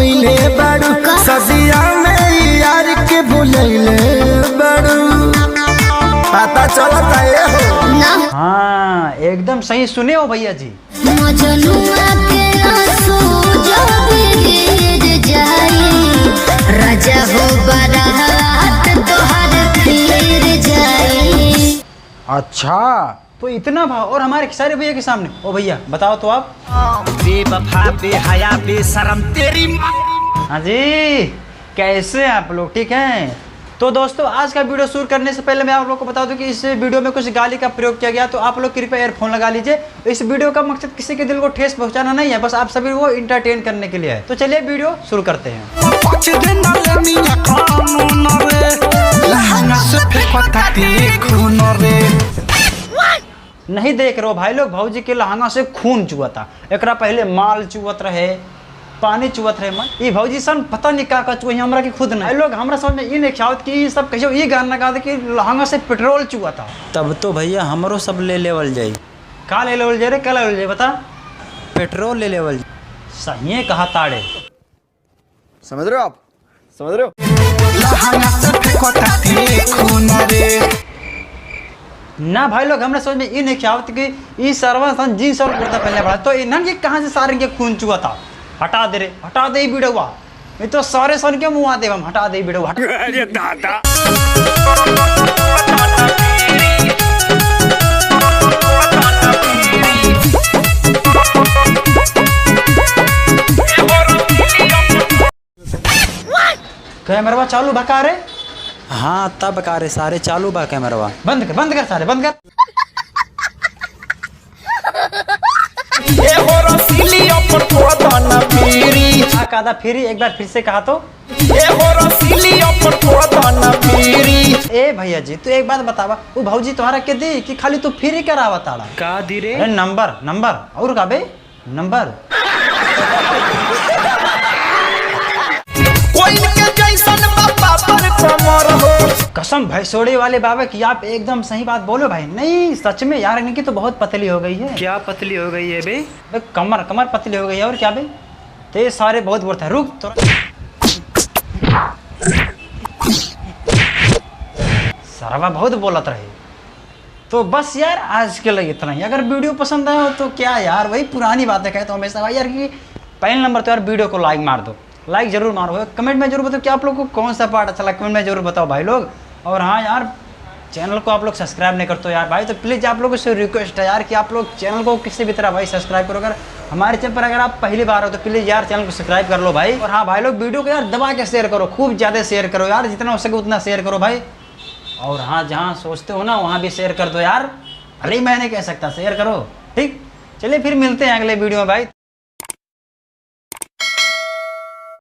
कइले बाड़ू सदिया में यार के बुलैले बाड़ू पता चलता है हो ना। हाँ एकदम सही सुने हो भैया जी। मजनुआ के आंसू जब गिर जाए राजा हो बारात तोहर फिर जाए। अच्छा तो इतना भाव और हमारे सारे भैया के सामने। ओ भैया बताओ तो आप। बेवफा बेहया बेशरम तेरी हाँ जी कैसे हैं आप लोग, ठीक हैं? तो दोस्तों आज का वीडियो शुरू करने से पहले मैं आप लोगों को बता दूं कि इस वीडियो में कुछ गाली का प्रयोग किया गया, तो आप लोग कृपया एयरफोन लगा लीजिए। इस वीडियो का मकसद किसी के दिल को ठेस पहुंचाना नहीं है, बस आप सभी को इंटरटेन करने के लिए है। तो चलिए वीडियो शुरू करते हैं। नहीं देख रहे हो भाई लोग, भौजी के लहंगा से खून चुआ था, एकरा पहले माल चुवत रहे, पानी चुवत रहे मन ये भौजी सन पता नहीं का चुआ हमरा की खुद नहीं लोग हमरा समझ में ये नहीं ख्याल कि ये सब कैसे ये गाना गा दे कि लहंगा से पेट्रोल चुआ था। तब तो भैया हमरो सब ले लेवल जाई। का ले लेवल जाए रे, क्या लेवल जाए बता? पेट्रोल ले लेवल। सही कहा ताड़े, समझ रहे हो आप, समझ रहे हो? लहंगा से फेंकता थी खून रे ना भाई लोग हमरा समझ में ये नहीं ख्याल कि ये सरवा सन जींस और कुर्ता पहले बड़ा तो इन्हन के कहाँ से सारे के खून चुआ था। हटा दे रे, हटा दे वीडियो, नहीं तो सारे सन के मुँह आते हम। हटा दे वीडियो, अरे दादा। कैमरा चालू बका रे? हाँ तब कारे सारे चालू बा कैमरवा। बंद कर, बंद कर सारे, बंद कर। कादा फिरी एक बार फिर से कहा तो। ए भैया जी तू एक बात बतावा, वो भौजी तुम्हारा के दी कि खाली तू फ्री करावा ताड़ा? का दी रे? नंबर नंबर और का बे नंबर। कसम भैंसोड़े वाले बाबा की आप एकदम सही बात बोलो भाई। नहीं सच में यार इनकी तो बहुत पतली हो गई है। क्या पतली हो गई है बे? कमर कमर पतली हो गई है और क्या बे? ते सारे बहुत बोलते हैं रुक तो सरवा बहुत बोलत रहे। तो बस यार आज के लिए इतना ही। अगर वीडियो पसंद आया हो तो क्या यार वही पुरानी बातें कहता हूँ हमेशा भाई यार कि पहले नंबर तो यार वीडियो को लाइक मार दो, लाइक जरूर मारो, कमेंट में जरूर बताओ कि आप लोग को कौन सा पार्ट अच्छा लगा, कमेंट में जरूर बताओ भाई लोग। और हाँ यार चैनल को आप लोग सब्सक्राइब नहीं करते हो यार भाई, तो प्लीज़ आप लोगों से रिक्वेस्ट है यार कि आप लोग चैनल को किसी भी तरह भाई सब्सक्राइब करो। अगर हमारे चैनल पर अगर आप पहली बार हो तो प्लीज़ यार चैनल को सब्सक्राइब कर लो भाई। और हाँ भाई लोग वीडियो को यार दबा के शेयर करो, खूब ज़्यादा शेयर करो यार, जितना हो सके उतना शेयर करो भाई। और हाँ जहाँ सोचते हो ना वहाँ भी शेयर कर दो यार, अरे मैं नहीं कह सकता, शेयर करो ठीक। चलिए फिर मिलते हैं अगले वीडियो में भाई।